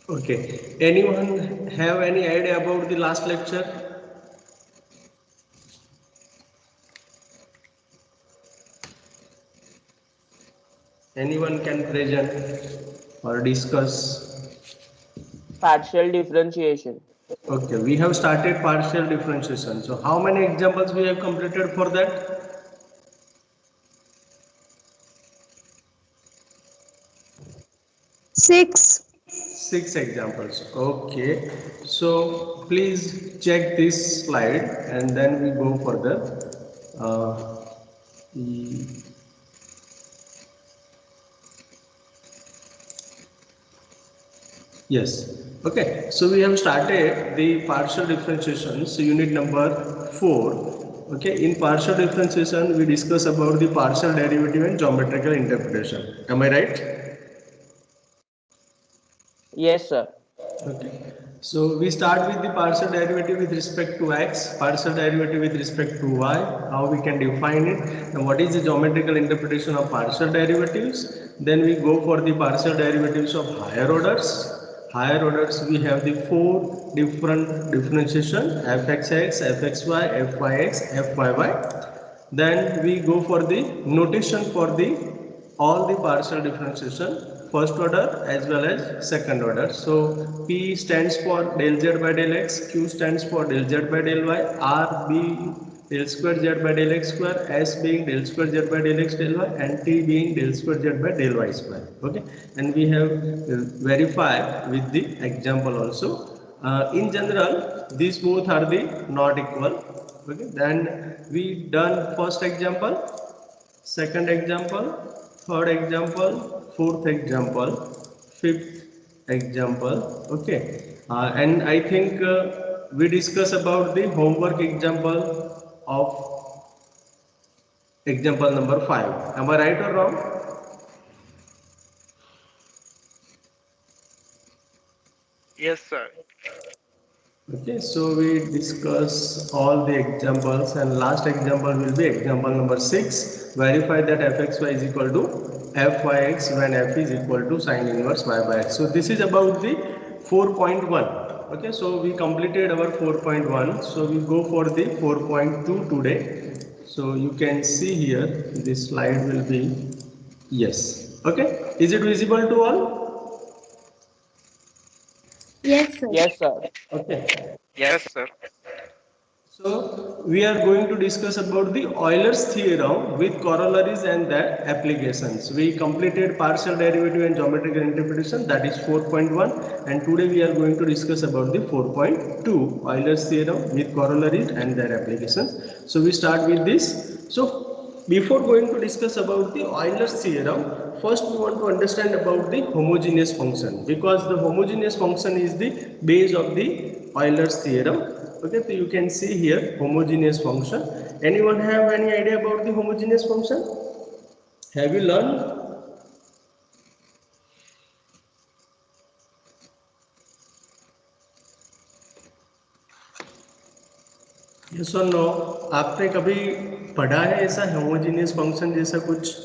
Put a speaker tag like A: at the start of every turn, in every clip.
A: Okay. Anyone have any idea about the last lecture? Anyone can present or discuss?
B: Partial differentiation.
A: Okay, we have started partial differentiation. So how many examples we have completed for that?
C: 6.
A: 6 examples. Okay. So please check this slide and then we go further. Uh, e- yes. Okay. So we have started the partial differentiation. So unit number 4. Okay. In partial differentiation, we discuss about the partial derivative and geometrical interpretation. Am I right?
B: Yes, sir.
A: Okay. So we start with the partial derivative with respect to x, partial derivative with respect to y, how we can define it, and what is the geometrical interpretation of partial derivatives. Then we go for the partial derivatives of higher orders. Higher orders we have the 4 different differentiation: fxx, fxy, fyx, fyy. Then we go for the notation for the all the partial differentiation, first order as well as second order. So P stands for del z by del x, Q stands for del z by del y, R being del square z by del x square, S being del square z by del x del y, and T being del square z by del y square. Okay, and we have verified with the example also. In general, these both are the not equal. Okay, then we done first example, second example, third example, fourth example, fifth example. Okay, and I think we discuss about the homework example of example number 5. Am I right or wrong?
D: Yes, sir.
A: Okay, so we discuss all the examples, and last example will be example number 6. Verify that fxy is equal to fyx when f is equal to sine inverse y by x. So this is about the 4.1. Okay, so we completed our 4.1. So we go for the 4.2 today. So you can see here this slide will be yes. Okay, is it visible to all?
C: Yes, sir.
B: Yes, sir.
A: Okay.
D: Yes, sir.
A: So we are going to discuss about the Euler's theorem with corollaries and their applications. We completed partial derivative and geometrical interpretation, that is 4.1, and today we are going to discuss about the 4.2 Euler's theorem with corollaries and their applications. So we start with this. So before going to discuss about the Euler's theorem, first we want to understand about the homogeneous function, because the homogeneous function is the base of the Euler's theorem. Okay, so you can see here homogeneous function. Anyone have any idea about the homogeneous function? Have you learned? Yes or no? आपने कभी पढ़ा है ऐसा homogeneous function जैसा कुछ?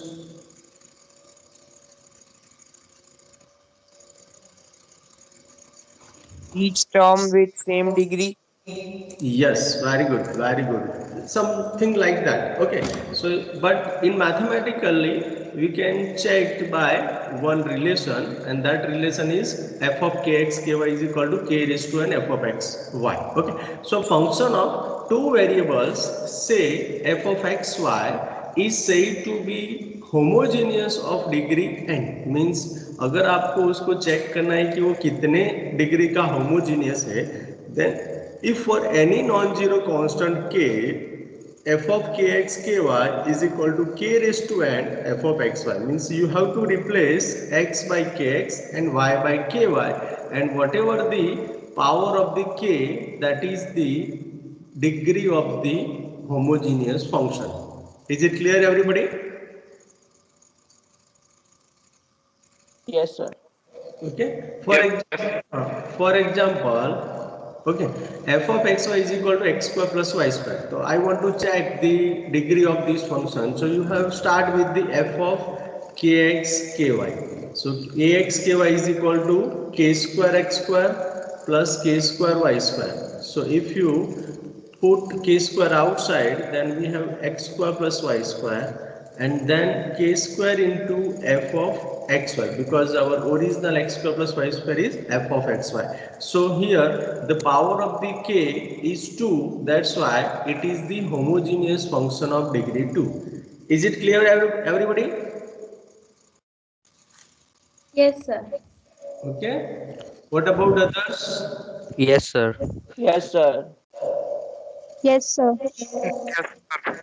B: Each term with same degree.
A: Yes, very good, very good. Something like that. Okay. So, but in mathematically, we can check by one relation, and that relation is f of kx ky is equal to k raised to an f of x y. Okay. So, function of two variables, say f of x y, is said to be homogeneous of degree n. Means अगर आपको उसको check करना है कि वो कितने degree का homogeneous है, then if for any non-zero constant k, f of kx ky is equal to k raised to n f of xy, means you have to replace x by kx and y by ky, and whatever the power of the k, that is the degree of the homogeneous function. Is it clear, everybody?
B: Yes, sir.
A: Okay,
D: Yes, yes.
A: for example, okay, f of xy is equal to x square plus y square. So I want to check the degree of this function. So you have start with the f of kx ky. So ax ky is equal to k square x square plus k square y square. So if you put k square outside, then we have x square plus y square, and then k square into f of xy, because our original x square plus y square is f of xy. So here the power of the k is 2, that's why it is the homogeneous function of degree 2. Is it clear, everybody?
C: Yes, sir.
A: Okay, what about others?
E: Yes, sir.
B: Yes, sir.
C: Yes, sir.
D: Yes, sir.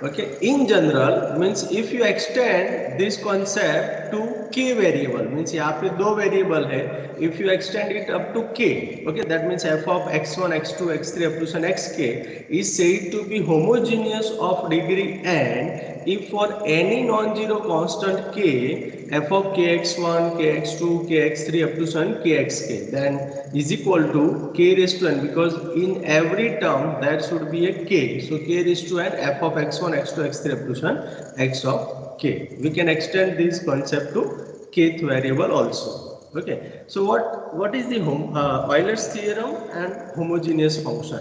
A: Okay, in general means if you extend this concept to k variable, means यहाँ पे दो variable है, if you extend it up to k, okay, that means f of x1 x2 x3 up to xk is said to be homogeneous of degree n if for any non-zero constant k, f of kx1 kx2 kx3 up to kxk, then is equal to k raised to n, because in every term there should be a k, so k raised to n f of x1 x2 x3 up to x of k. We can extend this concept to kth variable also. Okay, so what is the Euler's theorem and homogeneous function?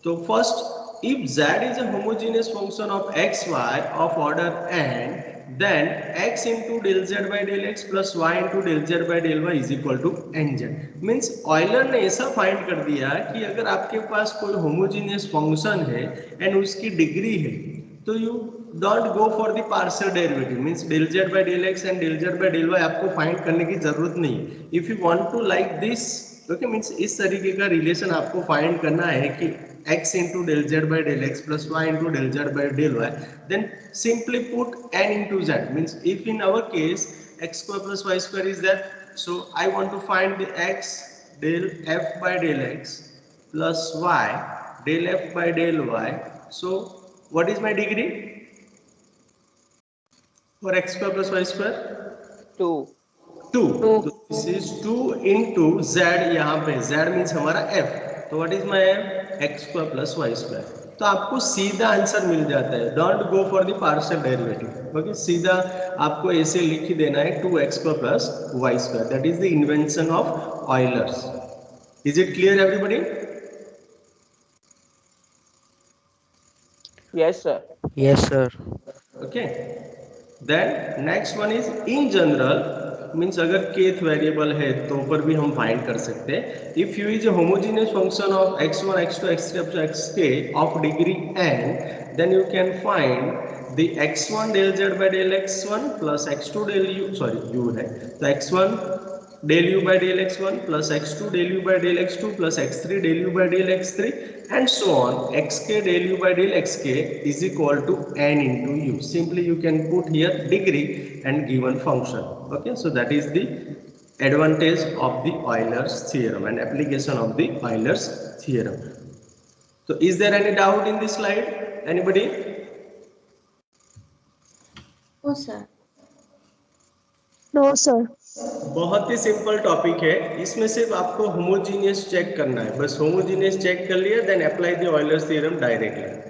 A: So first, if z is a homogeneous function of xy of order n, then x into del z by del x plus y into del z by del y is equal to nz. Means Euler ने ऐसा find कर दिया कि अगर आपके पास कोई homogeneous function है एंड उसकी डिग्री है, तो you don't go for the partial derivative, means del z by del x and del z by del y आपको फाइंड करने की जरूरत नहीं है. If you want to like this, okay, means इस तरीके का रिलेशन आपको फाइंड करना है कि x into del z by del x plus y into del z by del y, then simply put n into z. Means if in our case x square plus y square is that, so I want to find the x del f by del x plus y del f by del y. So what is my degree for x square plus y square?
B: 2.
A: 2. तो this is 2 into z, यहाँ पे z means हमारा f, तो what is my f? x square plus Y square. तो आपको सीधा answer मिल जाता है, don't go for the partial derivative. Okay, सीधा आपको ऐसे लिख ही देना है 2x square plus Y square. That is the invention of Euler's. Is it clear everybody?
B: Yes, sir.
E: Yes, sir.
A: Okay, then next one is in general, means अगर kth variable है तो ऊपर भी हम फाइंड कर सकते हैं. If you is a homogeneous function of x1 x2 x3 up to xk of degree n, then you can find the x1 del z by del x1 plus x2 del u, sorry u है, तो x1 del u by del x1 plus x2 del u by del x2 plus x3 del u by del x3 and so on, xk del u by del xk is equal to n into u. Simply you can put here degree and given function. Okay, so that is the advantage of the Euler's theorem and application of the Euler's theorem. So is there any doubt in this slide? Anybody?
C: No, sir.
F: No, sir.
A: बहुत ही simple topic है, इसमें सिर्फ आपको homogeneous check करना है, बस homogeneous check कर लिया, then apply the Euler's theorem directly.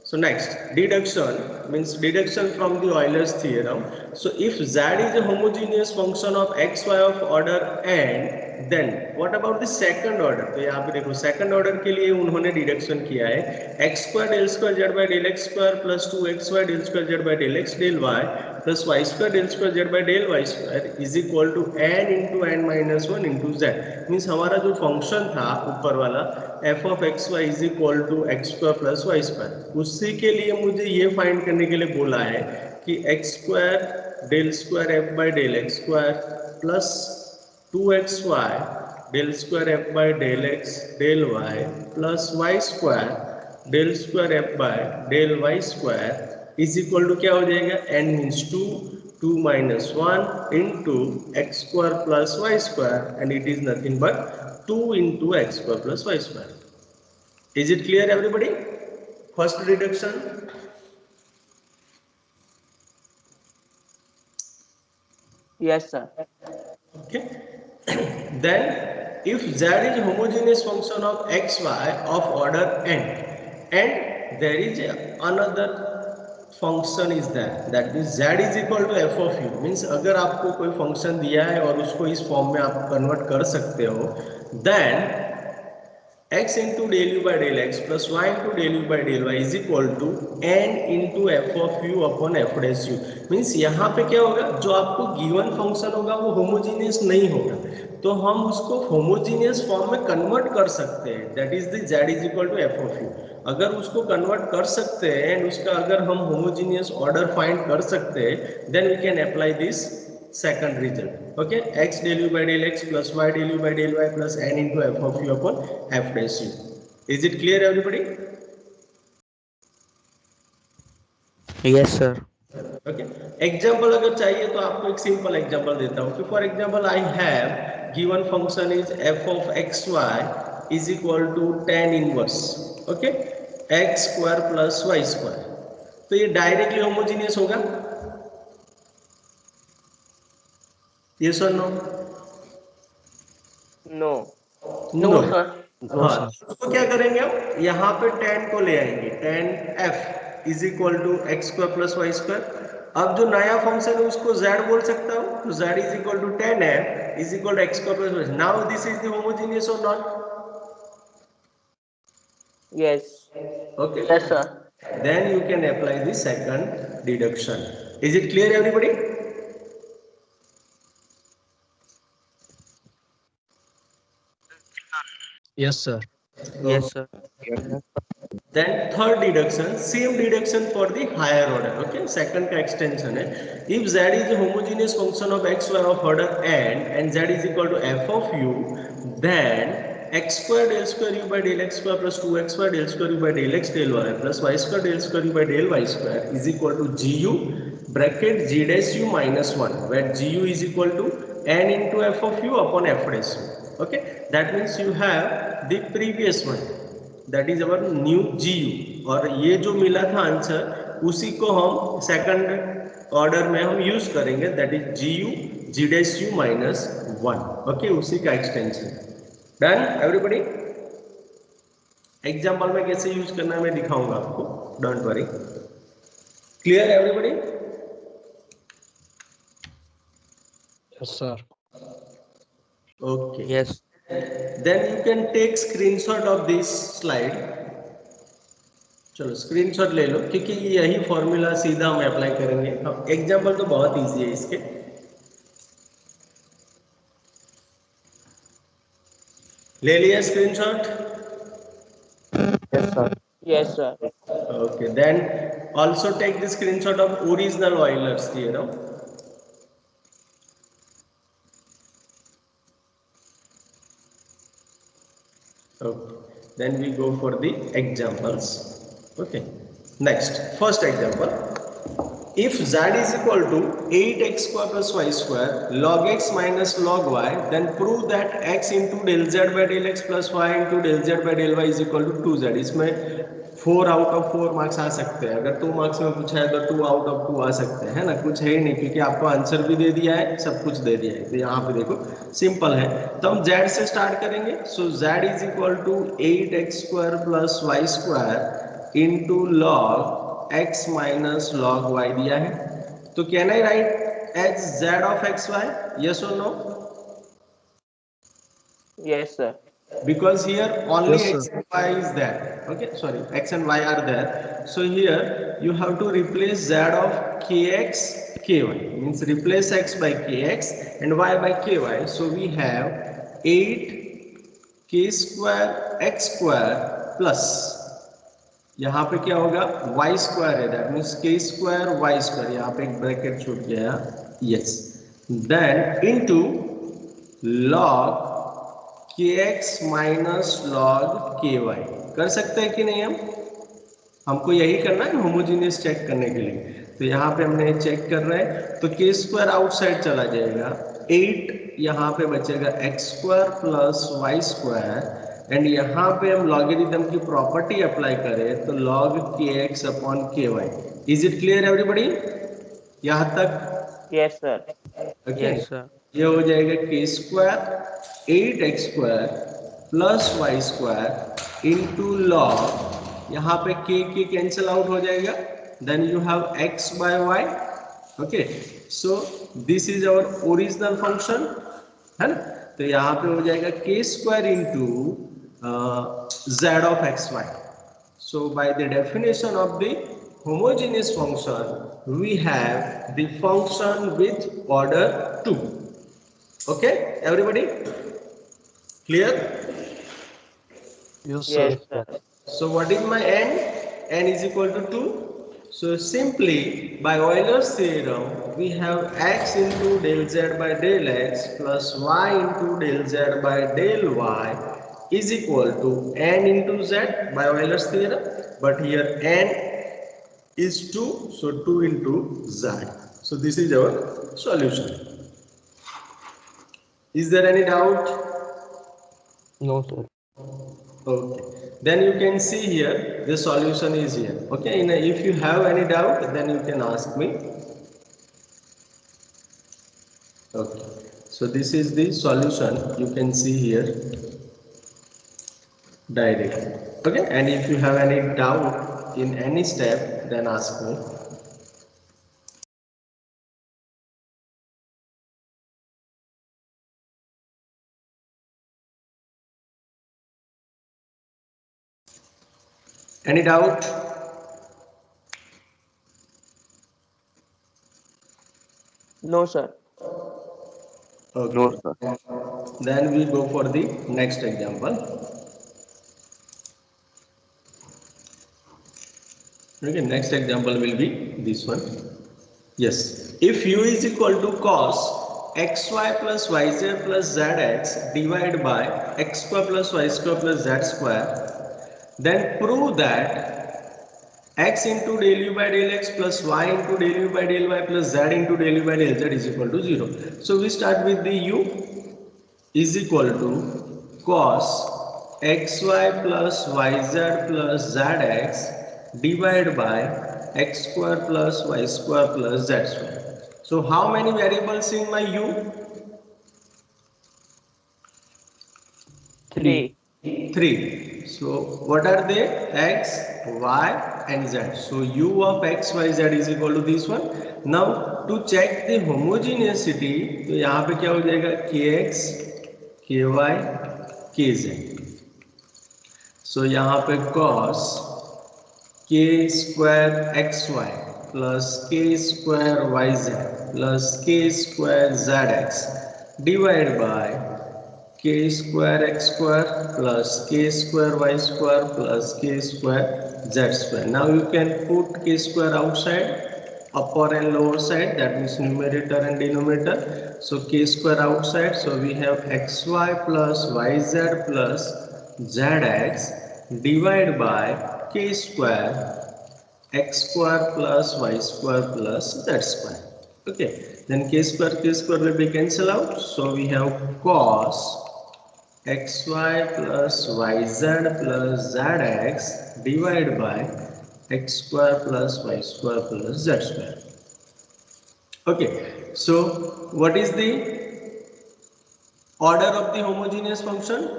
A: So next, deduction means deduction from the Euler's theorem. So if z is a homogeneous function of xy of order n, then what about the second order? तो यहाँ पे देखो second order के लिए उन्होंने deduction किया है x square del square z by del x square plus 2xy del square z by del x del y plus y square del square z by del y square is equal to n into n minus 1 into z. Means हमारा जो function था ऊपर वाला f of xy is equal to x square plus y square, उसी के लिए मुझे ये फाइंड करने के लिए बोला है कि x square del square f by del x square plus 2xy del square f by del x del y plus y square del square f by del y square is equal to क्या हो जाएगा, n means 2, 2 minus 1 into x square plus y square, and it is nothing but 2 into x square plus y square. Is it clear everybody? First reduction.
B: Yes, sir.
A: Okay. Then if z is a homogeneous function of xy of order n, and there is another function is that means z is equal to F of U means अगर आपको कोई function दिया है और उसको इस form में आप कन्वर्ट कर सकते हो then x into del u by del x plus y into del u by del y is equal to n into f of u upon f dash u means यहाँ पे क्या होगा जो आपको गिवन फंक्शन होगा वो homogeneous नहीं होगा तो हम उसको होमोजीनियस फॉर्म में कन्वर्ट कर सकते हैं that is the z is equal to F of U अगर उसको कन्वर्ट कर सकते हैं एंड उसका अगर हम होमोजीनियस ऑर्डर फाइंड कर सकते हैं then we can apply this second result okay x del u by del x plus y del u by del y plus n into f of u upon f dash u is it clear everybody
E: Yes, sir.
A: okay example अगर चाहिए तो आपको एक simple example देता हूं कि for example I have given function is f of xy is equal to tan inverse okay x square plus y square तो ये डायरेक्टली होमोजेनियस होगा yes or no
B: No.
A: no
B: sir.
E: No,
A: हाँ
E: sir.
A: तो क्या करेंगे हम यहाँ पे tan को ले आएंगे tan f is equal to x square plus Y square अब जो नया फंक्शन है उसको z बोल सकता हूँ तो z is equal to tan f is equal to x square plus Y now this is the homogeneous और not
B: Yes.
A: okay
B: Yes, sir.
A: then you can apply the second deduction is it clear everybody
E: Yes, sir. Yes, sir.
A: then third deduction same deduction for the higher order okay second का extension है if z is a homogeneous function of x y of order n and z is equal to f of u then x square del square u by del x square plus 2xy del square u by del x del y plus y square del square u by del y square is equal to gu bracket g dash u minus 1 where gu is equal to n into f of u upon f dash u okay that means you have the previous one that is our new GU और ये जो मिला था answer उसी को हम second order में हम यूज करेंगे that is GU G dash U minus 1 okay उसी का एक्सटेंशन डन एवरीबॉडी एग्जांपल में कैसे यूज करना है मैं दिखाऊंगा आपको don't worry clear everybody
E: Yes, sir.
A: okay
E: Yes.
A: then you can take screenshot of this slide चलो स्क्रीनशॉट ले लो क्योंकि यही फॉर्मूला सीधा हम अप्लाई करेंगे हम एग्जांपल तो बहुत इजी है इसके ले लिया screenshot
E: Yes, sir.
B: Yes, sir.
A: okay then also take the screenshot of original Euler's theorem okay then we go for the examples okay next first example if z is equal to 8x square plus y square log x minus log y then prove that x into del z by del x plus y into del z by del y is equal to 2z इसमें 4 out of 4 marks आ सकते हैं अगर 2 marks में पूछा है तो 2 out of 2 आ सकते हैं है ना कुछ है ही नहीं क्योंकि आपको आंसर भी दे दिया है सब कुछ दे दिया है तो यहाँ पे देखो सिंपल है तो हम z से स्टार्ट करेंगे so z is equal to 8x square plus Y square into log x minus log y दिया है तो can I write as z of X Y yes और no
B: Yes, sir.
A: because here only
E: Yes,
A: x and y is there okay sorry x and y are there so here you have to replace z of kx ky means replace x by kx and y by ky so we have 8 k square x square plus यहाँ पे क्या होगा y square है that means k square y square यहाँ पे एक bracket छूट गया yes then into log kx minus log ky कर सकते हैं कि नहीं हम हमको यही करना है होमोजेनियस चेक करने के लिए तो यहाँ पे हमने चेक कर रहे हैं तो k स्क्वायर आउटसाइड चला जाएगा 8 यहाँ पे बचेगा x square plus y square and यहाँ पे हम लॉगरिथम की प्रॉपर्टी अप्लाई करें तो log kx upon ky is it clear everybody यहाँ तक
B: Yes, sir.
A: Okay
E: Yes, sir.
A: ये हो जाएगा k square 8x square plus Y square into log यहाँ पे k कैंसिल आउट हो जाएगा then you have x by y. Okay, so this is our original function है ना. तो यहाँ पे हो जाएगा k square into z of xy. So by the definition of the homogeneous function, we have the function with order 2. Okay, everybody clear?
E: Yes,
B: Yes,
E: sir.
B: sir.
A: So what is my n? N is equal to 2. So simply by Euler's theorem, we have x into del z by del x plus y into del z by del y is equal to n into z by Euler's theorem. But here n is 2, so 2 into z. So this is our solution. Is there any doubt?
E: No, sir.
A: Okay, then you can see here the solution is here. Okay, if you have any doubt, then you can ask me. Okay, so this is the solution, you can see here directly. Okay, and if you have any doubt in any step, then ask me. Any doubt?
B: No, sir.
A: Okay.
E: No, sir.
A: Then we go for the next example. Okay, next example will be this one. Yes, if u is equal to cos xy plus yz plus zx divided by x square plus y square plus z square, then prove that x into del u by del x plus y into del u by del y plus z into del u by del z is equal to 0. So we start with the u is equal to cos xy plus yz plus zx divided by x square plus y square plus z square. So how many variables in my u?
B: 3.
A: 3. So what are they? X, y and z. So u of x, y, z is equal to this one. Now to check the homogeneity, तो यहाँ पे क्या हो जाएगा? kx, ky, kz. So यहाँ पे cos k square xy plus k square yz plus k square zx divided by k square x square plus k square y square plus k square z square. Now you can put k square outside, upper and lower side, that means numerator and denominator. So k square outside, so we have xy plus yz plus zx divided by k square x square plus y square plus z square. Okay, then k square will be cancel out, so we have cos xy plus yz plus zx divided by x square plus y square plus z square. Okay, so what is the order of the homogeneous function?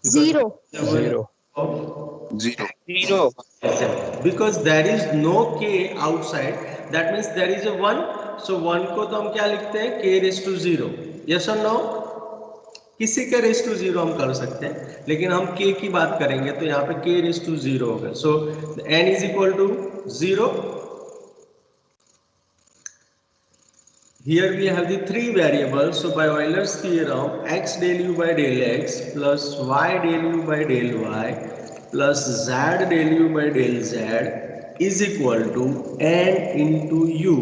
A: Because
C: 0.
E: 0.
D: Zero.
B: 0.
A: because there is no k outside, that means there is a 1. So 1 को तो हम क्या लिखते हैं? k raised to 0. Yes or no? किसी के race to 0 हम कर सकते हैं, लेकिन हम k की बात करेंगे तो यहाँ पे k रेस टू 0 होगा. So n is equal to 0. Here we have the three variables. So by Euler's theorem, x del u by del x plus y del u by del y plus z del u by del z is equal to n into u.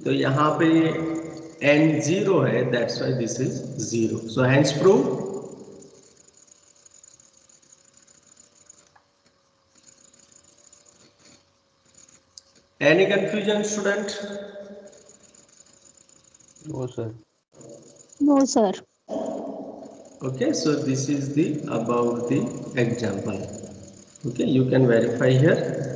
A: तो यहाँ पे n 0 है, that's why this is 0. So hence prove. Any confusion, student?
E: No, sir.
C: No, sir.
A: Okay, so this is the about the example. Okay, you can verify here.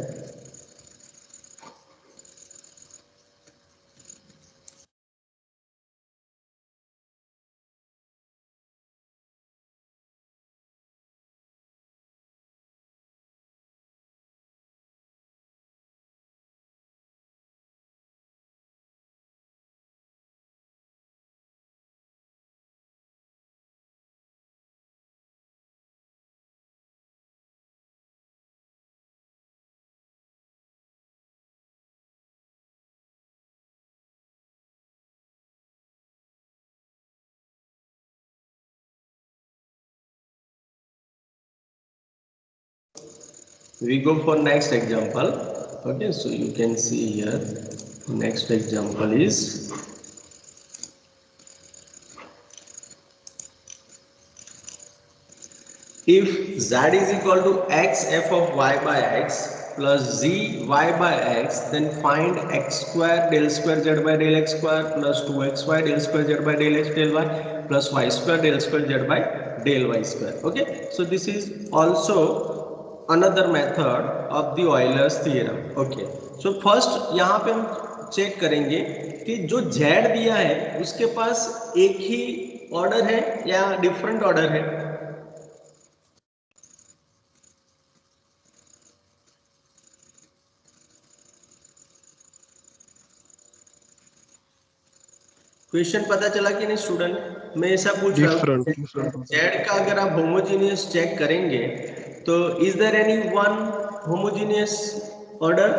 A: We go for next example. Okay, so you can see here, next example is if z is equal to x f of y by x plus z y by x, then find x square del square z by del x square plus 2xy del square z by del x del y plus y square del square z by del y square. Okay, so this is also another method of the Euler's theorem. Okay, so first यहाँ पे हम check करेंगे कि जो z दिया है उसके पास एक ही ऑर्डर है या डिफरेंट ऑर्डर है. क्वेश्चन पता चला कि नहीं स्टूडेंट? मैं ऐसा पूछ रहा हूँ, जेड का अगर आप होमोजीनियस चेक करेंगे तो is there any one homogeneous order?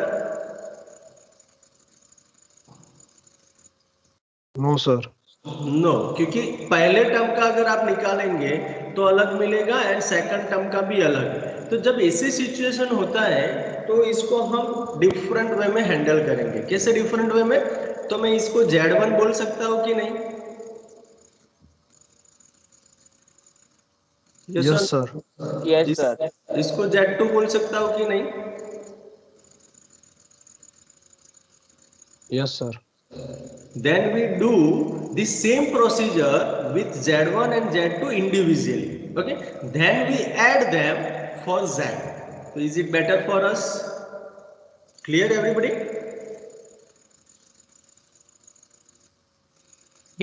F: No sir.
A: No, क्योंकि पहले टर्म का अगर आप निकालेंगे तो अलग मिलेगा एंड सेकंड टर्म का भी अलग. तो जब ऐसी सिचुएशन होता है तो इसको हम डिफरेंट वे में हैंडल करेंगे. कैसे डिफरेंट वे में? तो मैं इसको Z1 बोल सकता हूं कि नहीं?
F: Yes sir.
B: Yes, sir.
A: इसको Z2 बोल सकता हूं कि नहीं?
F: Yes sir.
A: Then we do the same procedure with Z1 and Z2 individually. Okay, then we add them for Z. So is it better for us? Clear everybody?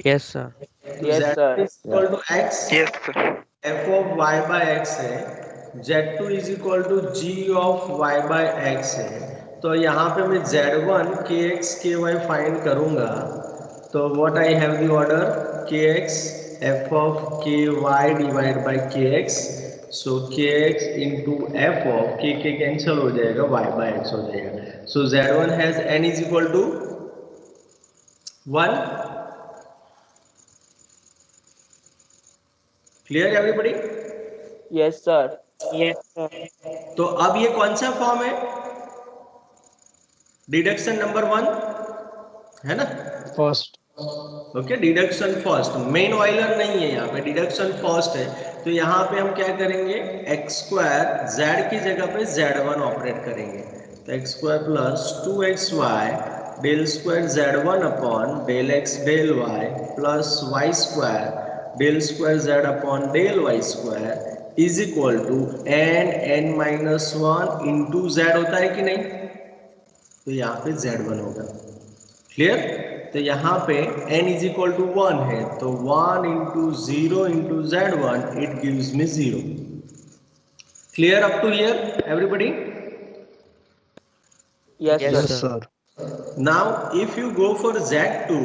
B: Yes, sir.
A: तो
B: Yes,
A: Z
B: sir.
A: is equal to X,
D: Yes, sir.
A: f of y by x है, Z2 is equal to g of y by x है. तो यहाँ पे मैं Z1 kx ky find करूँगा. तो what I have the order kx f of ky divided by kx. So kx into f of k cancel हो जाएगा, y by x हो जाएगा. So Z1 has n is equal to 1. Clear everybody?
B: Yes, sir.
D: Yes, sir.
A: तो अब ये कौन सा form है? डिडक्शन नंबर 1 है ना?
F: First.
A: Okay, deduction first, main Euler नहीं है यहाँ पे, डिडक्शन फर्स्ट है. तो यहाँ पे हम क्या करेंगे? एक्स स्क्वायर जेड की जगह पे Z1 ऑपरेट करेंगे. तो X square plus 2xy del square Z1 upon del x del Y plus Y square del square Z upon del Y square is equal to n -1 into Z होता है कि नहीं? तो यहाँ पे Z1 होगा. क्लियर? तो यहाँ पे n इज इक्वल टू 1 है, तो 1 into 0 into Z1 it gives me 0. Clear up to here everybody?
B: Yes,
D: Yes,
B: sir.
F: Yes sir.
A: Now if you go for Z2,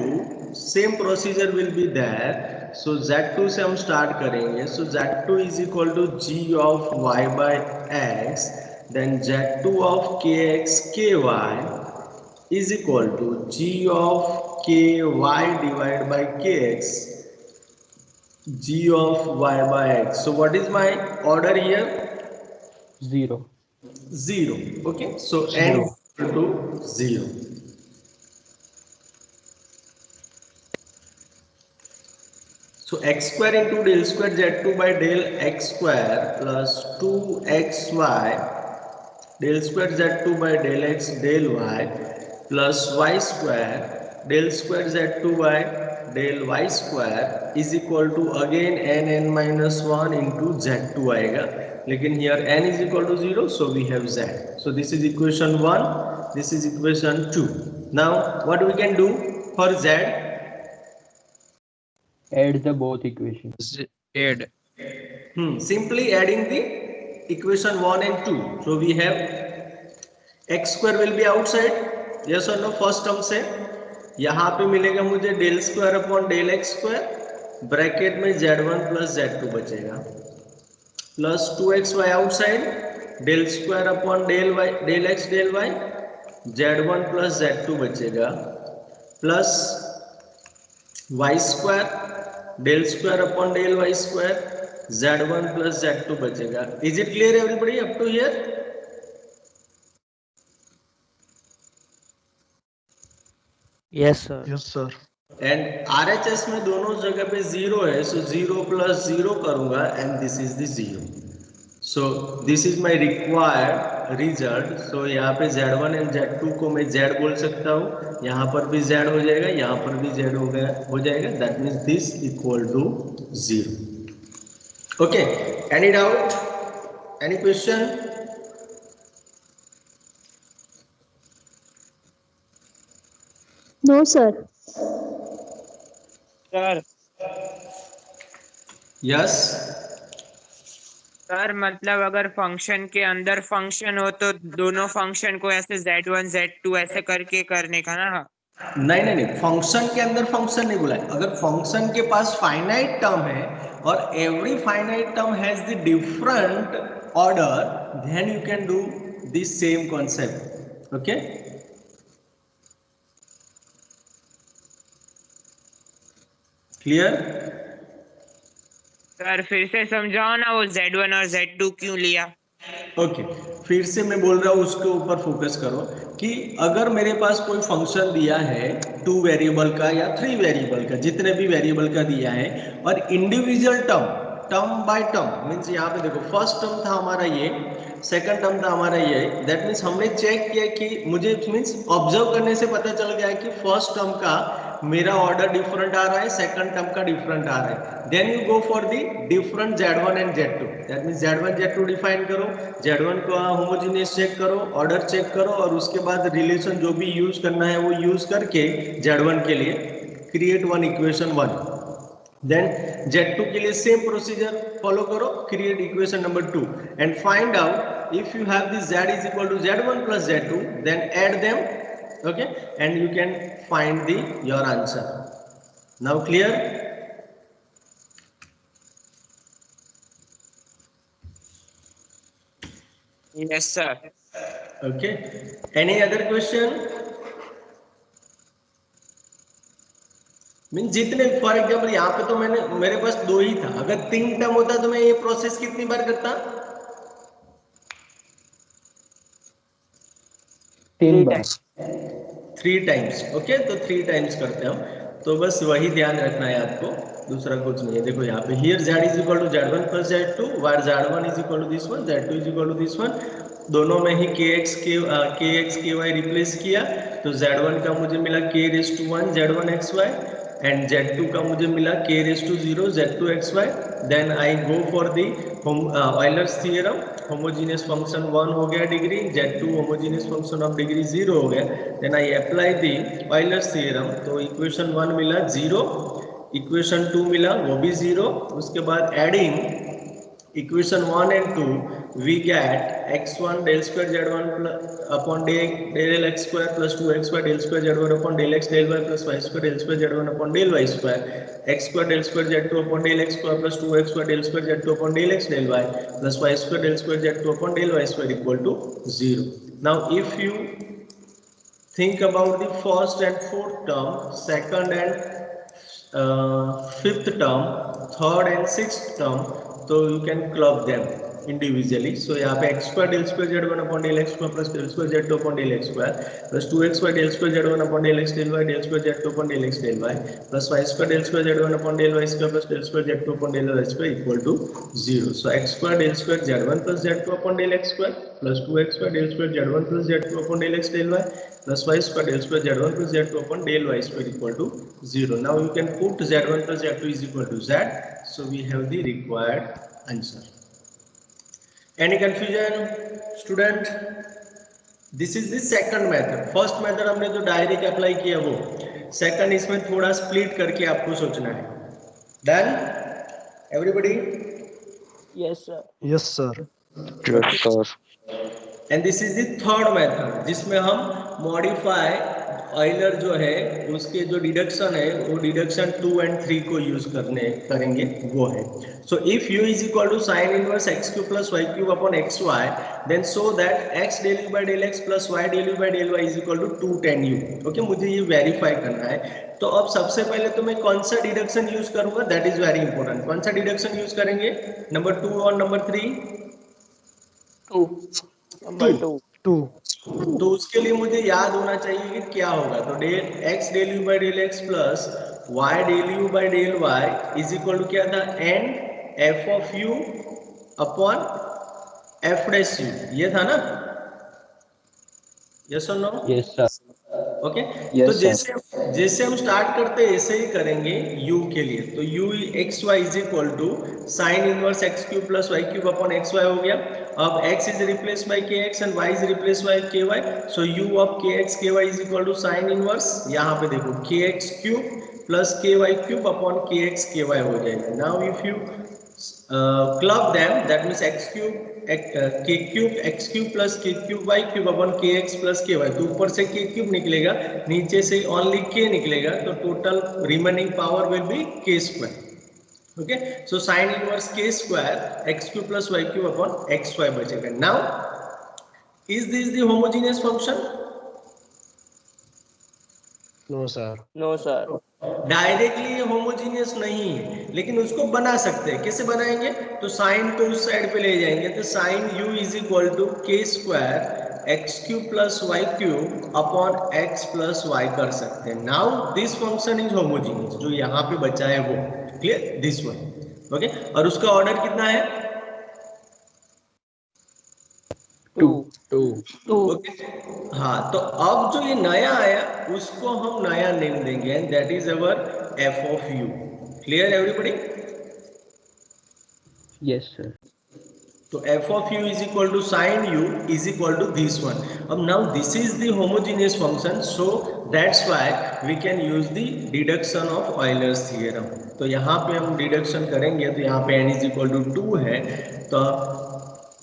A: same procedure will be there. So Z2 से हम start करेंगे. So Z2 is equal to g of y by x, then Z2 of kx ky is equal to g of ky divided by kx g of y by x. So what is my order here?
E: 0.
A: 0. Okay, so n is equal to 0. So x square into del square Z2 by del x square plus 2xy del square Z2 by del x del y plus y square del square Z2 by del y square is equal to again n minus 1 into Z2 आएगा. लेकिन here n is equal to 0, so we have Z. So this is equation 1, this is equation 2. Now what we can do for Z?
E: Add the both equations.
F: Add.
A: Simply adding the equation 1 and 2. So we have x square will be outside, yes or no? First term से यहाँ पे मिलेगा मुझे del square upon del x square, bracket में Z1 plus Z2 बचेगा, plus 2xy outside del square upon del Y del x del Y, Z1 plus Z2 बचेगा, plus Y square del square upon del Y square Z1 plus Z2 बचेगा. Is it clear everybody up to here?
B: Yes, sir.
F: Yes, sir.
A: And RHS में दोनों जगह पे 0 है, सो 0 + 0 करूंगा and this is the 0. So this is my required result. So यहाँ पे Z1 and Z2 को मैं Z बोल सकता हूँ, यहाँ पर भी Z हो जाएगा, यहाँ पर भी Z हो जाएगा. That means this equal to 0. Okay, any doubt, any question?
C: No, sir.
B: Sir
A: yes.
G: Sir मतलब अगर फंक्शन के अंदर फंक्शन हो तो दोनों फंक्शन को ऐसे Z1 Z2 ऐसे करके करने का ना.
A: नहीं नहीं नहीं, फंक्शन के अंदर फंक्शन नहीं बोला है. अगर फंक्शन के पास फाइनाइट टर्म है और every finite term has the different order, then you can do this same concept. Okay, clear?
G: Sir फिर से समझाओ ना, वो Z1 और Z2 क्यों लिया?
A: ओके, फिर से मैं बोल रहा हूँ, उसके ऊपर फोकस करो कि अगर मेरे पास कोई फंक्शन दिया है 2 वेरिएबल का या 3 वेरिएबल का, जितने भी वेरिएबल का दिया है, और individual term by term means यहाँ पे देखो, फर्स्ट टर्म था हमारा ये, सेकंड टर्म था हमारा ये. दैट मीन्स हमने चेक किया कि मुझे मीन्स ऑब्जर्व करने से पता चल गया कि फर्स्ट टर्म का मेरा ऑर्डर डिफरेंट आ रहा है, सेकंड टर्म का डिफरेंट आ रहा है. Then you go for the different Z1 and Z2. That means Z1 Z2 define करो, Z1 को होमोजेनियस चेक करो, ऑर्डर चेक करो, और उसके बाद रिलेशन जो भी यूज करना है वो यूज करके Z1 के लिए create one equation 1. Then Z2 के लिए सेम प्रोसीजर फॉलो करो, create equation number 2 and find out if you have this Z is equal to Z1 plus Z2, then add them. Okay, and you can find your answer. Now clear?
G: Yes sir.
A: Okay, any other question? Mean जितने, for example यहाँ पे तो मेरे पास 2 ही था, अगर 3 term होता तो मैं ये प्रोसेस कितनी बार करता?
E: 3 बार.
A: 3 टाइम्स. ओके, तो 3 टाइम्स करते हम. तो बस वही ध्यान रखना है आपको, दूसरा कुछ नहीं है. देखो यहाँ पे here Z is equal to Z1 plus Z2, where Z1 is equal to this one, Z2 is equal to this one. दोनों में ही kx ky रिप्लेस किया, तो Z1 का मुझे मिला k⁻1 Z1 xy and Z2 का मुझे मिला k⁻0 Z2 xy. Then I go for the Euler's theorem, homogeneous function 1 हो गया degree, Z2 homogeneous function of degree 0 हो गया. Then I apply the Euler's theorem, तो इक्वेशन 1 मिला 0, इक्वेशन 2 मिला वो भी 0. उसके बाद adding equation 1 and 2 we get x1 del square z1 upon del x square plus 2xy del square z1 upon del x del y plus y square del square z1 upon del y square, x square del square z2 upon del x square plus 2xy del square z2 upon del x del y plus y square del square z2 upon del y square equal to 0. Now if you think about the first and fourth term, second and fifth term, third and sixth term, तो you can club them individually. So यहाँ पे x square del square z1 upon del x square plus del square z2 upon del x square plus 2xy del square z1 upon del x del y del square z2 upon del x del y plus y square del square z1 upon del y square plus del square z2 upon del y square equal to 0. So x square del square z1 plus z2 upon del x square plus 2xy del square z1 plus z2 upon del x del y plus y square del square z1 plus z2 upon del y square equal to 0. Now you can put z1 plus z2 is equal to z. So we have the required answer. Any confusion, student? This is the second method. First method हमने जो direct apply किया वो, second इसमें थोड़ा split करके आपको सोचना है. Done? Everybody?
B: Yes, sir.
F: Yes, sir.
D: Yes, sir.
A: And this is the third method, जिसमें हम मॉडिफाई ऑयलर जो है उसके जो डिडक्शन है वो डिडक्शन 2 and 3 को यूज करेंगे वो है. So if u is equal to sine inverse x cube plus y cube upon xy, then so that x del u by del x प्लस y del u by del y is equal to 2 tan u. Okay, मुझे ये verify करना है. तो अब सबसे पहले तो मैं कौन सा डिडक्शन यूज करूंगा, दैट इज वेरी इंपॉर्टेंट. कौन सा डिडक्शन यूज करेंगे, नंबर 2 और नंबर 3?
B: 2. Number 2.
F: 2.
A: तो उसके लिए मुझे याद होना चाहिए कि क्या होगा। तो del x del you by del x plus Y del you by del Y is equal to क्या था, N F of you upon F dash U, ये था ना? यस और no?
E: Yes, sir.
A: Okay.
E: Yes,
A: तो
E: sir.
A: जैसे हम start करते हैं ऐसे ही करेंगे u के लिए। तो u X Y is equal to sine inverse X cube plus Y cube upon x Y हो गया। अब x इज replace by kx and y is replace by ky, so u of kx ky is equal to sine inverse, यहाँ पे देखो kx cube plus ky cube upon kx ky हो जाएगा। Now if you club them, that means x cube k cube x cube plus k cube y cube upon kx plus ky, तो ऊपर से k cube निकलेगा, नीचे से only k निकलेगा, तो total remaining power will be k square. Okay, so sine inverse k square x cube plus y cube upon xy बचेगा। Now is this the homogeneous function?
F: No sir.
B: No, sir.
A: Directly ये homogeneous नहीं है, लेकिन उसको बना सकते हैं। कैसे बनाएंगे? तो साइन को उस साइड पे ले जाएंगे, तो sine u is equal to k square x cube plus Y cube upon x plus y कर सकते हैं। Now this function is homogeneous, जो यहाँ पे बचा है वो, क्लियर, दिस वन। ओके, और उसका ऑर्डर कितना है?
B: 2.
A: ओके, हाँ, तो अब जो ये नया आया उसको हम नया नेम देंगे, and that is our f of u. Clear everybody?
E: Yes, sir.
A: तो F of you is equal to sine u is equal to this one. अब now this is the homogeneous function, so that's why we can use the deduction of Euler's theorem. तो यहाँ पे हम deduction करेंगे, तो यहाँ पे n is equal to 2 है, तो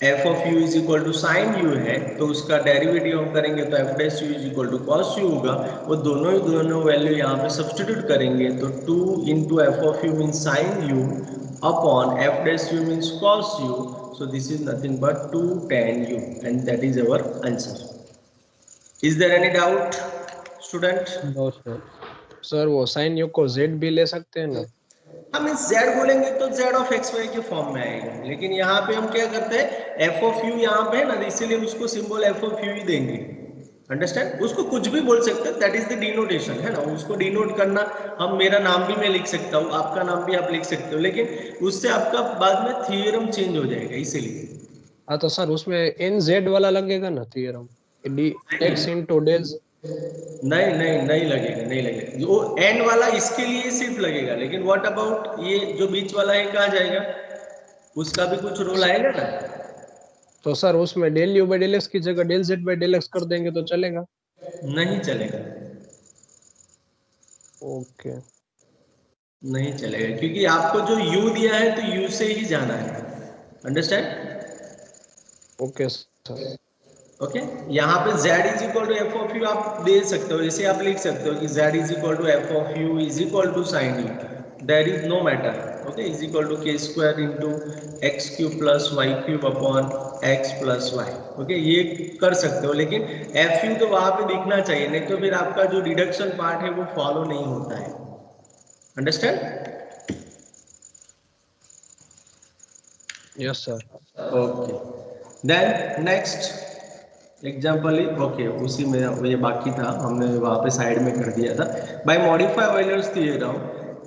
A: F of you is equal to sine U है, तो उसका डेरिवेटिव हम करेंगे तो F dash you is equal to cos U होगा। वो दोनों वैल्यू यहाँ पे सब्स्टिट्यूट करेंगे, तो 2 into f of U means sign you upon F dash you means cos u, so this is nothing but 2 tan u, and that is our answer. Is there any doubt, student?
E: No, sir.
F: Sir वो sign you को Z भी ले सकते हैं ना?
A: हम इस z बोलेंगे तो z ऑफ एक्स वाई के फॉर्म में आएगा, लेकिन यहाँ पे हम क्या करते हैं, f ऑफ u यहाँ पे है ना, इसीलिए उसको सिंबल f ऑफ u ही देंगे। अंडरस्टैंड? उसको कुछ भी बोल सकते हैं, दैट इज द डिनोटेशन, है ना। उसको डिनोट करना, हम मेरा नाम भी मैं लिख सकता हूँ, आपका नाम भी आप लिख सकते हो, लेकिन उससे आपका बाद में थ्योरम चेंज हो जाएगा, इसीलिए।
F: हाँ तो सर उसमें एन जेड वाला लगेगा ना theorem, D x into days?
A: नहीं लगेगा। वो एंड वाला इसके लिए सिर्फ लगेगा, लेकिन व्हाट अबाउट ये जो बीच वाला है, कहाँ जाएगा? उसका भी कुछ रोल आएगा ना।
F: तो सर उसमें del you by del X की जगह del Z by del X कर देंगे तो चलेगा?
A: नहीं चलेगा,
F: ओके,
A: नहीं चलेगा, क्योंकि आपको जो u दिया है तो u से ही जाना है। अंडरस्टैंड?
F: Okay sir.
A: ओके, यहाँ पे z is equal to F of U आप दे सकते हो, जैसे आप लिख सकते हो कि z is equal to F of you is equal to sine u, there is no matter. Okay, is equal to k square into x cube plus Y cube upon x plus y. Okay, ये कर सकते हो, लेकिन F you तो वहां पे दिखना चाहिए, नहीं तो फिर आपका जो डिडक्शन पार्ट है वो फॉलो नहीं होता है। Understand?
F: Yes sir.
A: Okay, then next example, okay उसी में ये बाकी था, हमने वहाँ पे साइड में कर दिया था। By modify Euler's theorem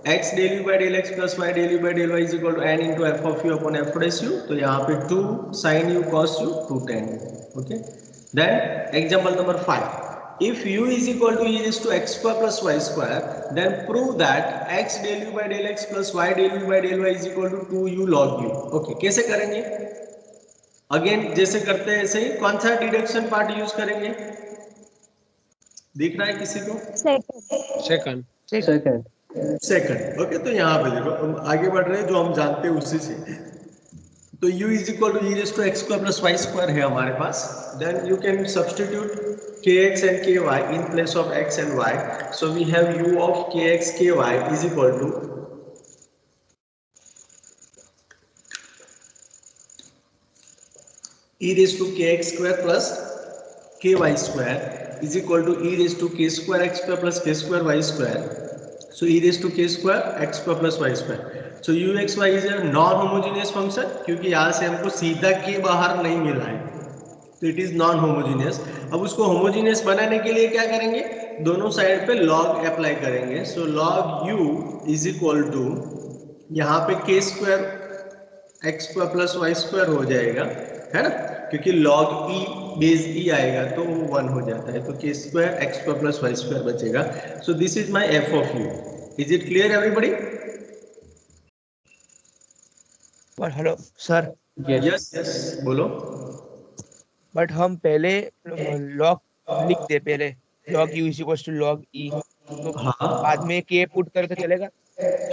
A: x del you by del x plus Y del you by del Y is equal to n into f of you upon F dash u, तो यहाँ पे 2 sine u cos u 2 tan। Okay, then example number 5, if u is equal to e raised to x square plus y square, then prove that x del u by del x plus y del u by del y is equal to 2u log u। Okay, कैसे करेंगे? Again जैसे करते हैं ऐसे ही, कौन सा deduction part use करेंगे? दिख रहा है किसी को?
F: सेकंड।
A: सेकंड। ओके, तो यहाँ पे देखो हम आगे बढ़ रहे हैं, जो हम जानते हैं उसी से। तो u is equal to e raised to x square plus y square है हमारे पास, then you can substitute kx and ky in place of x and y, so we have u of kx ky is equal to e raised to kx square plus ky square is equal to e raised to k square x square plus k square y square, so e raised to k square x square plus y square, so u x y is a non homogeneous function, क्योंकि यहाँ से हमको सीधा k बाहर नहीं मिला है। तो इट इज नॉन होमोजीनियस। अब उसको होमोजीनियस बनाने के लिए क्या करेंगे, दोनों साइड पे लॉग अप्लाई करेंगे। So log u is equal to, यहाँ पे k square x square plus Y square हो जाएगा, है ना, क्योंकि log e बेस e आएगा तो वो 1 हो जाता है, तो k square x square plus Y square बचेगा। So this is my f of u। Is it clear everybody?
B: But hello sir,
E: Yes.
A: Yes yes बोलो।
B: बट हम पहले लॉग लिख दे, पहले log u is equal to log e, तो
A: हाँ
B: बाद में के पुट करे तो चलेगा?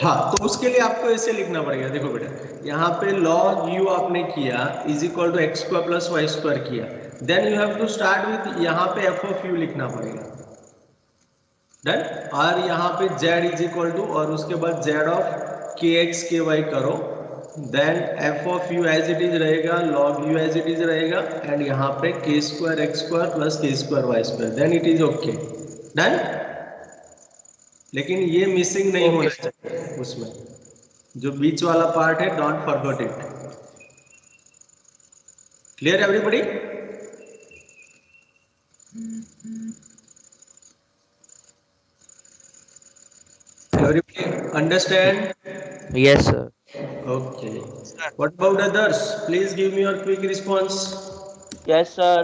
A: हाँ, तो उसके लिए आपको ऐसे लिखना पड़ेगा। देखो बेटा, यहाँ पे log u आपने किया is equal to x square plus Y square किया, then you have to start with, यहाँ पे f ऑफ u लिखना पड़ेगा, डन। और यहाँ पे z इज इक्वल टू, और उसके बाद z ऑफ kx ky करो, then f of u as it is रहेगा, log u as it is रहेगा, एंड यहाँ पे k square x square plus k square y square, then it is okay, done. लेकिन ये missing नहीं होना चाहिए उसमें, जो बीच वाला पार्ट है, don't forget it. Clear everybody? Everybody understand?
B: Yes sir.
A: Okay. What about others? Please give me your quick response.
G: yes sir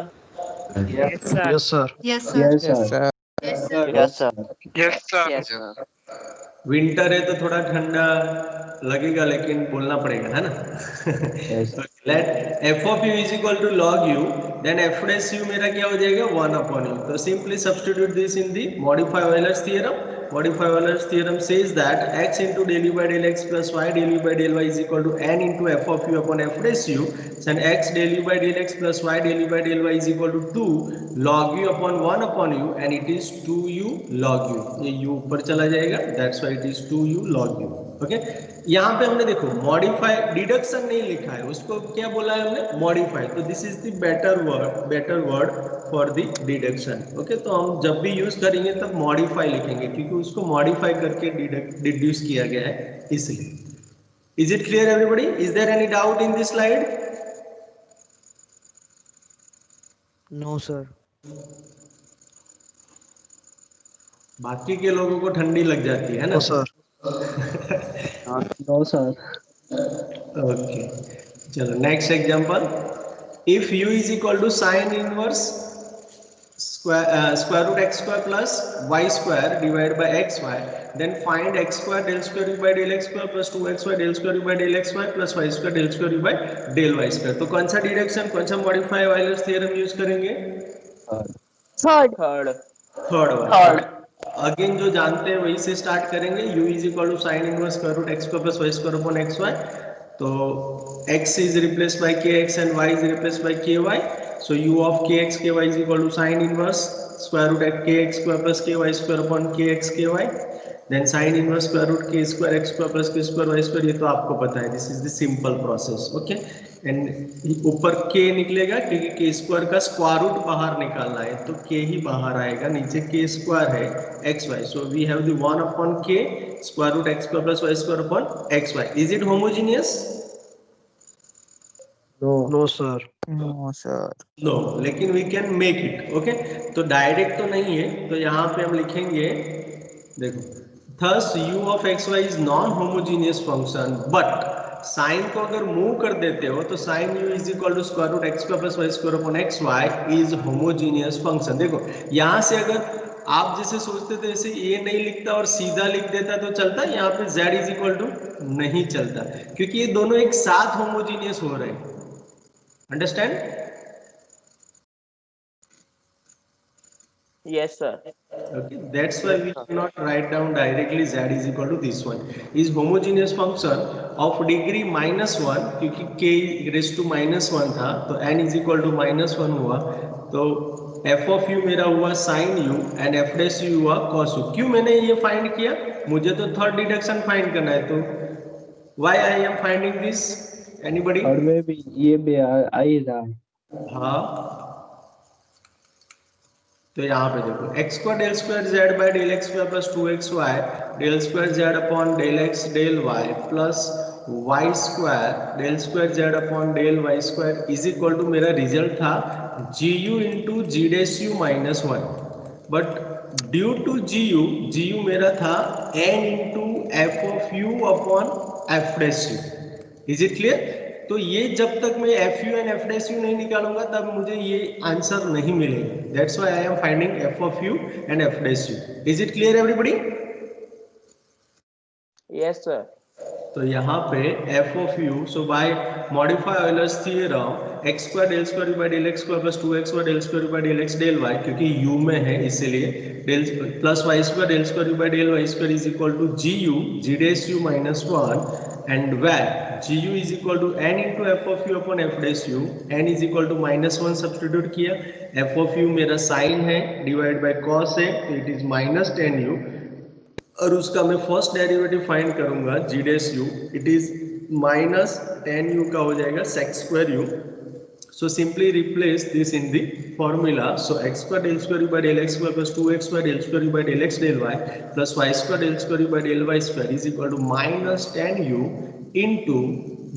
F: Yes, sir.
E: Yes, sir.
D: Yes, sir.
G: yes
A: winter है तो थोड़ा ठंडा लगेगा, लेकिन बोलना पड़ेगा, है ना।
E: Yes.
A: Let f of u is equal to log u, then f dash u मेरा क्या हो जाएगा, 1 अपॉन u। तो simply substitute this in the modify Euler's theorem. Modify Euler's theorem says that x into del u by del x plus y del u by del y is equal to n into f of u upon f dash u, and x del u by del x plus y del u by del y is equal to 2 log u upon 1 upon u, and it is 2u log u। ये u ऊपर चला जाएगा, that's why it is 2u log u। Okay, यहाँ पे हमने देखो modify, deduction नहीं लिखा है, उसको क्या बोला है हमने, मॉडिफाई। तो this is the better word for the deduction. Okay, तो हम जब भी यूज करेंगे तब मॉडिफाई लिखेंगे, क्योंकि उसको मॉडिफाई करके डिड्यूस किया गया है, इसलिए। Is it clear everybody? Is there any doubt in this slide?
B: No sir.
A: बाकी के लोगों को ठंडी लग जाती है ना।
F: sir.
E: No, sir.
A: ओके, चलो next example. If u is equal to sine inverse square root x square plus y square divided by xy, then find x square del square u by del x square plus 2xy del square u by del xy plus y square del square u by del y square। तो कौन सा deduction, कौन सा modify Euler's theorem use करेंगे?
C: Third
A: third. Again जो जानते हैं वही से स्टार्ट करेंगे। u is equal to sine inverse square root x square plus y square upon xy, तो x is replaced by kx and y is replaced by ky, so u of kx ky is equal to sin inverse square root of kx square plus ky square upon kx ky, then sin inverse square root k square x square plus k square y square। ये तो आपको पता है, this is the simple process. Okay, and ऊपर k निकलेगा क्योंकि k square का square root बाहर निकालना है, तो k ही बाहर आएगा, नीचे k स्क्वायर है xy, so we have the 1 upon k square root x square plus y square upon xy। is it homogeneous?
F: No, sir.
A: No, लेकिन we can make it. Okay, तो डायरेक्ट तो नहीं है, तो यहाँ पे हम लिखेंगे, देखो, thus u of xy is non homogeneous function, but sine को अगर मूव कर देते हो तो sine u is equal to square root x square plus Y square upon x Y is homogeneous function. देखो यहाँ से अगर आप जैसे सोचते थे ऐसे ये नहीं लिखता और सीधा लिख देता तो चलता, यहाँ पे z इज इक्वल टू नहीं चलता, क्योंकि ये दोनों एक साथ होमोजीनियस हो रहे हैं। Understand?
G: yes sir
A: Okay, that's why we cannot write down directly z is equal to this one. Is homogeneous function of degree -1, क्योंकि k raised to -1 था, तो n is equal to -1 हुआ, तो f of u मेरा हुआ sin u and f dash u हुआ cos u। क्यों मैंने ये फाइंड किया? मुझे तो थर्ड डिडक्शन फाइंड करना है, तो why I am finding this? Anybody?
E: और में भी ये भी आ ही रहा है।
A: हाँ, तो यहाँ पे देखो x square del square z by del x square plus 2xy del square z upon del x del y plus Y square del square z upon del Y square is equal to, मेरा result था g u into g dash u minus one, but due to g u मेरा था n into f of you upon F dash you. Is it clear? तो ये जब तक मैं F u and f dash u नहीं निकालूंगा तब मुझे ये आंसर नहीं मिलेगा। That's why I am finding f of u and f dash you. Is it clear everybody?
D: Yes, sir.
A: तो यहाँ पे f of u, so by modify Euler's theorem x square del square u by del x square plus 2x by del square u by del x del y, क्योंकि u में है इसीलिए del plus Y square del square u by del Y square is equal to g u g dash u minus one and where g u is equal to n into f of you upon f dash u, n is equal to minus one substitute किया, f of u मेरा sine है divide by cos है तो it is minus tan u, और उसका मैं first derivative find करूंगा g dash u, it is minus tan u का हो जाएगा sec square u. So simply replace this in the formula, so x square del square u by del x square plus 2x by del square u by del x del Y plus Y square del square u by del Y square is equal to minus tan u into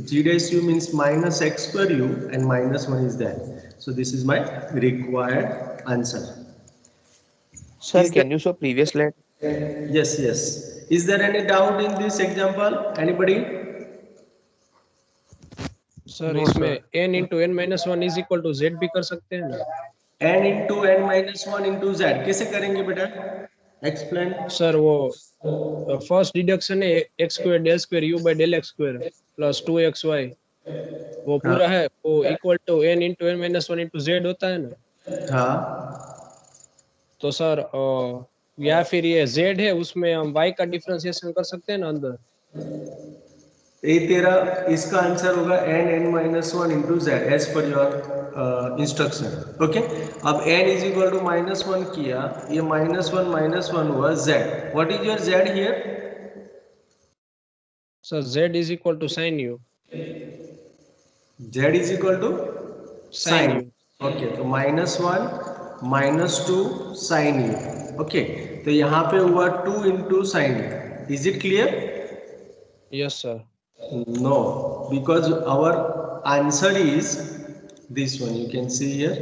A: g dash u means minus x square u and minus one is that. So this is my required answer.
B: Sir, can you show previous slide?
A: Yes, yes. Is there any doubt in this example? Anybody?
F: Sir इसमें n into n minus one is equal to z भी कर सकते हैं ना?
A: n into n minus 1 into z कैसे करेंगे बेटा? Explain.
F: Sir वो फर्स्ट डिडक्शन है x square del square u by del x square plus 2xy, वो पूरा है वो equal to n into n minus one into z होता है ना?
A: हाँ,
F: तो सर या फिर ये z है उसमें हम y का डिफरेंशिएशन कर सकते हैं ना अंदर?
A: ये तेरा इसका आंसर होगा n minus 1 into z as per your instruction. Okay. अब n is equal to minus 1 किया, ये minus 1 हुआ z. What is your z here?
F: Sir z is equal to sin u।
A: z is equal to
F: Sin u।
A: Okay, तो minus 1 minus 2 sin u. Okay, तो यहाँ पे हुआ 2 into sin u. Is it clear?
F: Yes sir.
A: No, because our answer is this one. You can see here.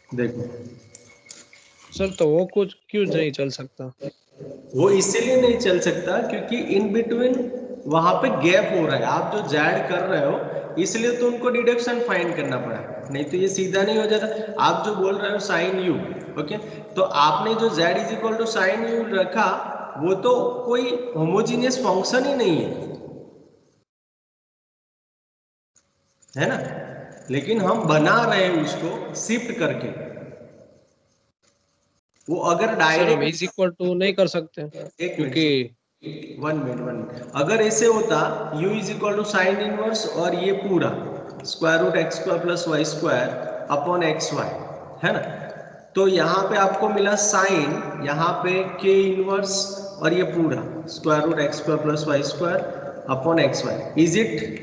A: देखो,
F: sir तो वो कुछ क्यों नहीं चल सकता?
A: वो इसीलिए नहीं चल सकता क्योंकि इन बिटवीन वहां पे गैप हो रहा है। आप जो जैड कर रहे हो इसलिए तो उनको डिडक्शन फाइंड करना पड़ा, नहीं तो ये सीधा नहीं हो जाता। आप जो बोल रहे हो साइन यू, ओके, तो आपने जो z is equal to sine u रखा वो तो कोई होमोजीनियस फंक्शन ही नहीं है ना, लेकिन हम बना रहे हैं उसको शिफ्ट करके। वो अगर
F: सर हम
A: डायरेक्ट
F: इज इक्वल टू नहीं कर सकते क्योंकि
A: वन मिनट अगर ऐसे होता u is equal to sine inverse और ये पूरा square root x square plus Y square upon x y है ना, तो यहाँ पे आपको मिला साइन, यहाँ पे k इनवर्स और ये पूरा square root x square plus Y square upon x Y. Is it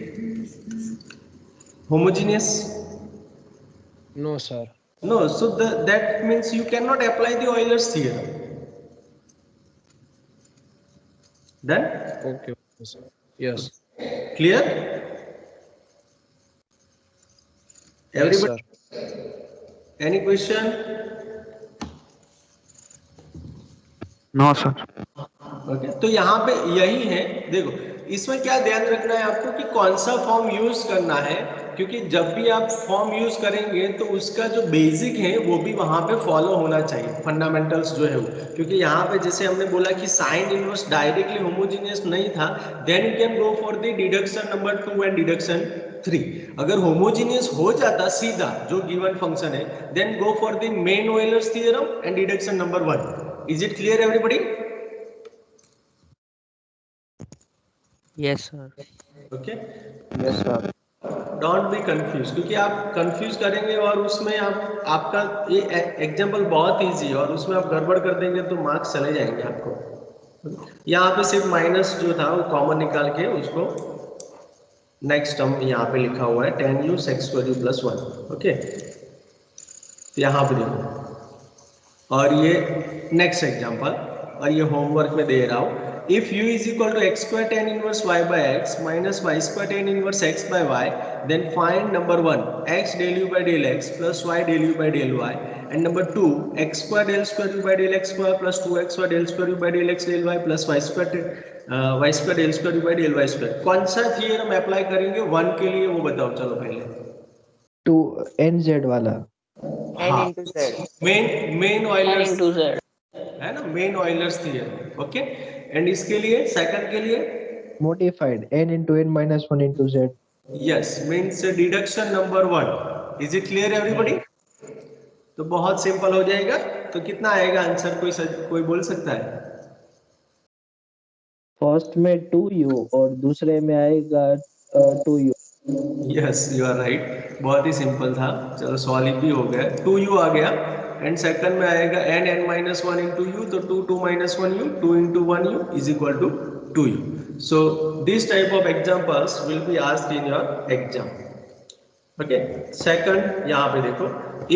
A: homogeneous?
F: No sir.
A: No, so that means you cannot apply the Euler's theorem. Done?
F: Okay sir. Yes.
A: Clear? Everybody? Any question?
D: No, sir.
A: Okay. तो यहाँ पे यही है, देखो इसमें क्या ध्यान रखना है आपको कि कौन सा फॉर्म यूज करना है, क्योंकि जब भी आप फॉर्म यूज करेंगे तो उसका जो बेसिक है वो भी वहां पे फॉलो होना चाहिए, फंडामेंटल्स जो है वो। क्योंकि यहाँ पे जैसे हमने बोला कि साइन इनवर्स डायरेक्टली होमोजीनियस नहीं था, then you can go for the deduction number 2 and deduction 3। अगर होमोजीनियस हो जाता सीधा जो गिवन फंक्शन है, then go for the main Euler's theorem and deduction number 1। Is it clear everybody?
D: Yes, sir.
A: Okay,
E: Yes, sir.
A: Don't be confuse, क्योंकि आप confuse करेंगे और उसमें आपका ये एग्जाम्पल बहुत इजी है और उसमें आप गड़बड़ कर देंगे तो मार्क्स चले जाएंगे आपको। यहाँ पे सिर्फ माइनस जो था वो कॉमन निकाल के उसको नेक्स्ट टर्म यहाँ पे लिखा हुआ है 10u sec square u plus 1। Okay, तो यहाँ पे देखो, और ये नेक्स्ट एग्जाम्पल, और ये होमवर्क में दे रहा हूँ। if u is equal to x square tan inverse y by x minus y square tan inverse x by y, then find number 1 x del u by del x plus y del u by del y, and number 2 x square del square u by del x square plus 2xy del square u by del x del y plus y square del square u by del y square. कौन सा theorem apply करेंगे 1 के लिए वो बताओ चलो पहले.
E: Two n z वाला.
G: n into z.
A: Main
D: n
A: Euler's
D: into z.
A: है ना, main Euler's theorem. Okay, and इसके लिए सेकंड के लिए
E: modified n into n minus one into z.
A: Yes means deduction number 1. Is it clear everybody? तो बहुत simple हो जाएगा. तो कितना आएगा आंसर, कोई बोल सकता है?
E: फर्स्ट में 2u और दूसरे में आएगा 2u.
A: Yes you are right, बहुत ही सिंपल था. चलो सॉल्व भी हो गया. 2u आ गया एंड सेकंड में आएगा n माइनस 1 इंटू यू, तो 2 minus 1 u, 2 into 1 u is equal to 2u. So this type of examples will be asked in your exam. Okay, second यहाँ पे देखो,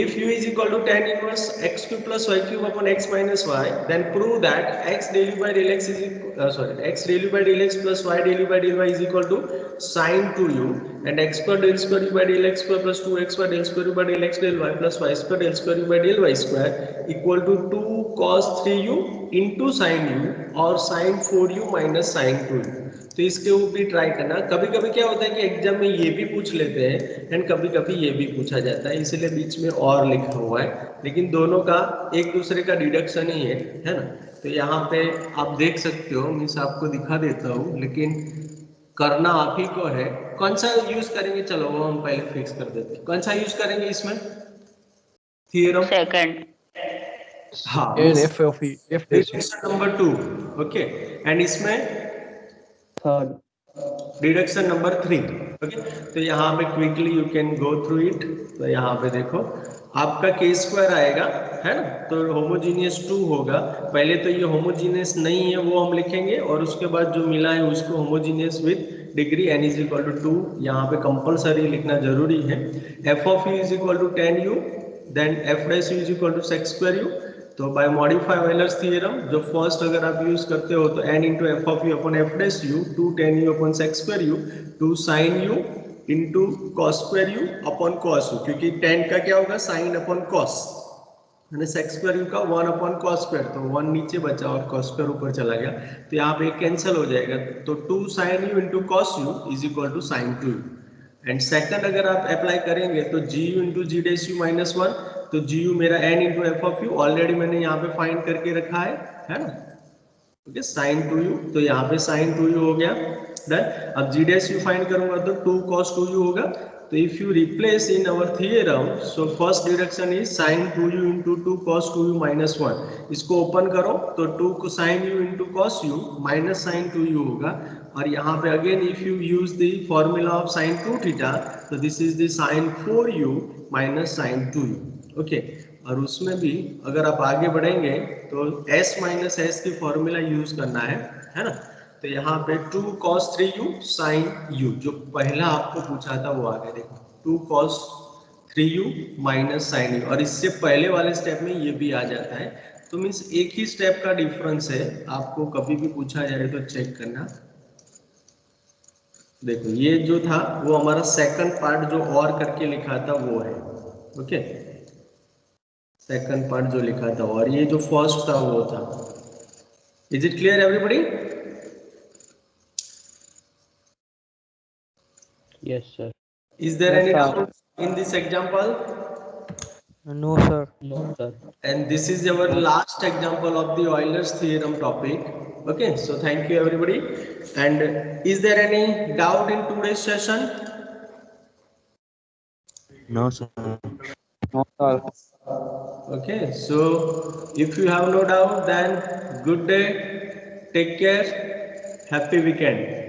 A: if u is equal to tan inverse x cube plus y cube upon x minus y, then prove that x del u by del x is x del u by del x plus y del u by del y is equal to sin 2u, and x square del square u by del x square plus 2xy del square u by del x del y plus y square del square u by del y square equal to 2 cos 3u into sin u और sin 4u minus sin 2u. तो इसके ऊपर भी try करना. कभी कभी क्या होता है कि एग्जाम में ये भी पूछ लेते हैं एंड कभी कभी ये भी पूछा जाता है, इसलिए बीच में और लिखा हुआ है, लेकिन दोनों का एक दूसरे का डिडक्शन ही है ना. तो यहाँ पे आप देख सकते हो, मीन्स आपको दिखा देता हूँ, लेकिन करना आप ही को है. कौन सा यूज करेंगे, चलो वो हम पहले फिक्स कर देते हैं. कौन सा यूज करेंगे इसमें थियरम?
D: Second.
A: हाँ, नंबर 2. ओके, एंड इसमें
E: थर्ड.
A: Deduction number 3. ओके, तो यहाँ पे quickly you can go through it. तो यहाँ पे देखो आपका k स्क्वायर आएगा, है ना, तो होमोजीनियस 2 होगा. पहले तो ये होमोजीनियस नहीं है वो हम लिखेंगे, और उसके बाद जो मिला है उसको homogeneous with degree n is equal to 2. यहाँ पे कंपलसरी लिखना जरूरी है. f of u is equal to 10u, then f dash u is equal to sec square u. तो बाय मॉडिफाई ऑयलर्स थ्योरम जो फर्स्ट अगर आप यूज करते हो तो n into f of you upon F dash u, 2 tan u अपॉन sec square u, 2 sin u into cos square you upon cos u, क्योंकि tan का क्या होगा sin अपॉन cos, यानी sec स्क्वायर यू का 1 अपॉन cos स्क्वायर, तो 1 नीचे बचा और cos स्क्वायर ऊपर चला गया, तो यहाँ पे कैंसिल हो जाएगा. तो 2 sin u into cos u is equal to sin 2u. And second अगर आप अप्लाई करेंगे तो g u into g dash u minus 1, तो जी यू मेरा n into f of u already मैंने यहाँ पे फाइंड करके रखा है ना. ओके, साइन 2u, तो यहाँ पे साइन 2u हो गया. डन. अब जी डैश यू फाइंड करूंगा तो 2 cos 2u होगा. तो if you replace in our theorem, so first deduction is sine 2u into 2 cos 2u minus 1. इसको ओपन करो तो 2 sin u into cos u minus sine 2u होगा. और यहाँ पे again if you use the formula of sine 2 theta, तो this is the sine 4u minus sine 2u. Okay, और उसमें भी अगर आप आगे बढ़ेंगे तो s माइनस एस की फॉर्मूला यूज करना है ना. तो यहाँ पे 2 cos 3u sin u, जो पहला आपको पूछा था वो आ गया. देखो 2 cos 3u minus sign u, और इससे पहले वाले स्टेप में ये भी आ जाता है. तो मीन्स एक ही स्टेप का डिफरेंस है, आपको कभी भी पूछा जाए तो चेक करना. देखो ये जो था वो हमारा सेकंड पार्ट जो और करके लिखा था वो है. ओके, सेकंड पार्ट जो लिखा था, और ये जो फर्स्ट था वो था. Is it clear everybody?
E: Yes sir.
A: Is there any doubt in this example?
D: No, sir.
E: No sir.
A: And this is our last example of the Euler's theorem topic. Okay, so thank you everybody. And is there any doubt in today's session?
D: No, sir.
E: No sir.
A: Okay, so if you have no doubt, then good day, take care, happy weekend.